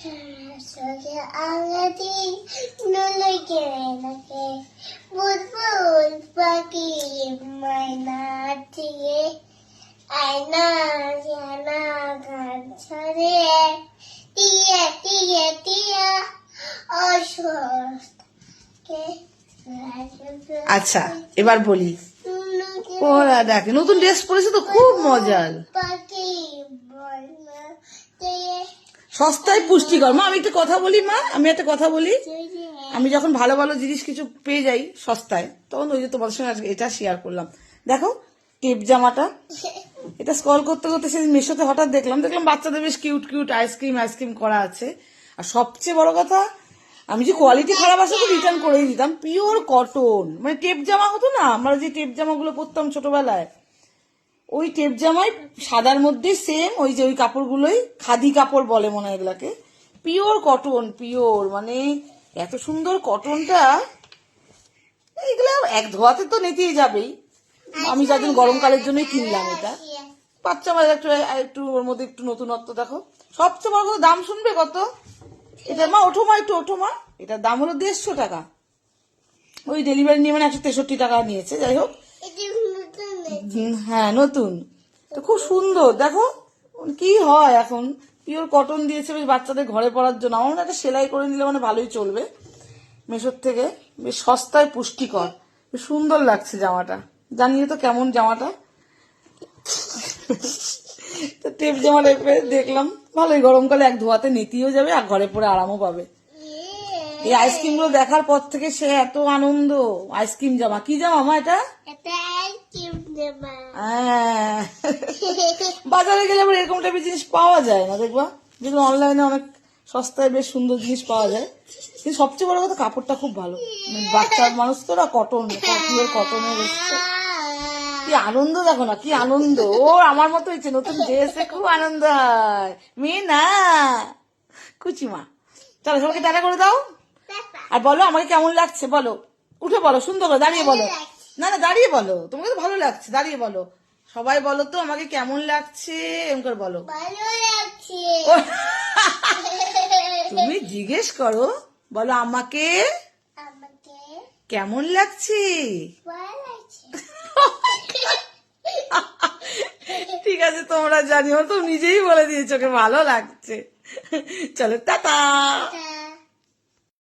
চোখে আঙাতি নলে কেনাকে বুলবুল পাখি মায়না দিয়ে আয়না জানা গান ছড়ে টিয়া টিয়া টিয়া অসুস্থকে আচ্ছা এবার বলি ওরা দেখে নতুন ড্রেস পরেছে তো খুব মজার পাখি বলনা দিয়ে সস্তায় পুষ্টিকর। মা আমি একটা কথা বলি, মা আমি একটা কথা বলি, আমি যখন ভালো ভালো জিনিস কিছু পেয়ে যাই সস্তায় তখন ওই যে তোমাদের সঙ্গে আজকে এটা শেয়ার করলাম। দেখো টেপ জামাটা, এটা স্ক্রল করতে করতে সেদিন মিশোতে হঠাৎ দেখলাম বাচ্চাদের বেশ কিউট কিউট আইসক্রিম করা আছে। আর সবচেয়ে বড় কথা, আমি যে কোয়ালিটি খারাপ আসে তো রিটার্ন করেই দিতাম। পিওর কটন, মানে টেপ জামা হতো না আমরা যে টেপ জামাগুলো পরতাম ছোটবেলায়, ওই টেপ জামাই সাদার মধ্যে সেম ওই যে ওই কাপড়গুলোই খাদি কাপড় বলে মনে হয় এগুলাকে, পিওর কটন, পিওর মানে এত সুন্দর কটনটা। এগুলো এক ধোয়াতে তো নিতেই যাবেই, আমি যার জন্য গরমকালের জন্যই কিনলাম এটা। বাচ্চা বাচ্চা একটু ওর মধ্যে একটু নতুনত্ব দেখো। সবচেয়ে বড় কথা দাম শুনবে কত এটা, মা ওঠো মা একটু ওঠো মা, এটার দাম হলো 150 টাকা। ওই ডেলিভারি নিয়ে মানে 163 টাকা নিয়েছে। যাই হোক হ্যাঁ নতুন তো খুব সুন্দর। দেখো কি হয় এখন, পিওর কটন দিয়েছে বেশ বাচ্চাদের ঘরে পরার জন্য। আমার মনে একটা সেলাই করে নিলে মানে ভালোই চলবে মেশোর থেকে, বেশ সস্তায় পুষ্টিকর, বেশ সুন্দর লাগছে জামাটা। জানিয়ে তো কেমন জামাটা। তো টেপ জামা দেখলাম ভালোই, গরমকালে এক ধোয়াতে নিতেও যাবে আর ঘরে পরে আরামও পাবে। এই আইসক্রিম গুলো দেখার পর থেকে সে এত আনন্দ। আইসক্রিম জামা, কি জামা মা এটা? হ্যাঁ বাজারে গেলে আবার এরকম টাইপের জিনিস পাওয়া যায় না, দেখবা যেগুলো অনলাইনে অনেক সস্তায় বেশ সুন্দর জিনিস পাওয়া যায়। কিন্তু সবচেয়ে বড় কথা কাপড়টা খুব ভালো, বাচ্চার মানুষ তো কটন, পিওর কটনের এসছে। কি আনন্দ দেখো না, কি আনন্দ। ও আমার মতো হয়েছে নতুন ড্রেসে, খুব আনন্দ হয়। মেয়ে না কুচিমা। চলো সবাইকে টাটা করে দাও আর বলো আমাকে কেমন লাগছে, বলো উঠে বলো, সুন্দর করে দাঁড়িয়ে বলো। না না দাঁড়িয়ে বলো, তোমাকে তো ভালো লাগছে, দাঁড়িয়ে বলো। সবাই বলো তো আমাকে কেমন লাগছে, এরকম করে বলো। ভালো লাগছে। তুমি জিজ্ঞেস করো, বলো আমাকে আমাকে কেমন লাগছে। ভালো লাগছে। ঠিক আছে তোমরা জানিও, তো নিজেই বলে দিয়েছো ওকে ভালো লাগছে। চলো টাটা।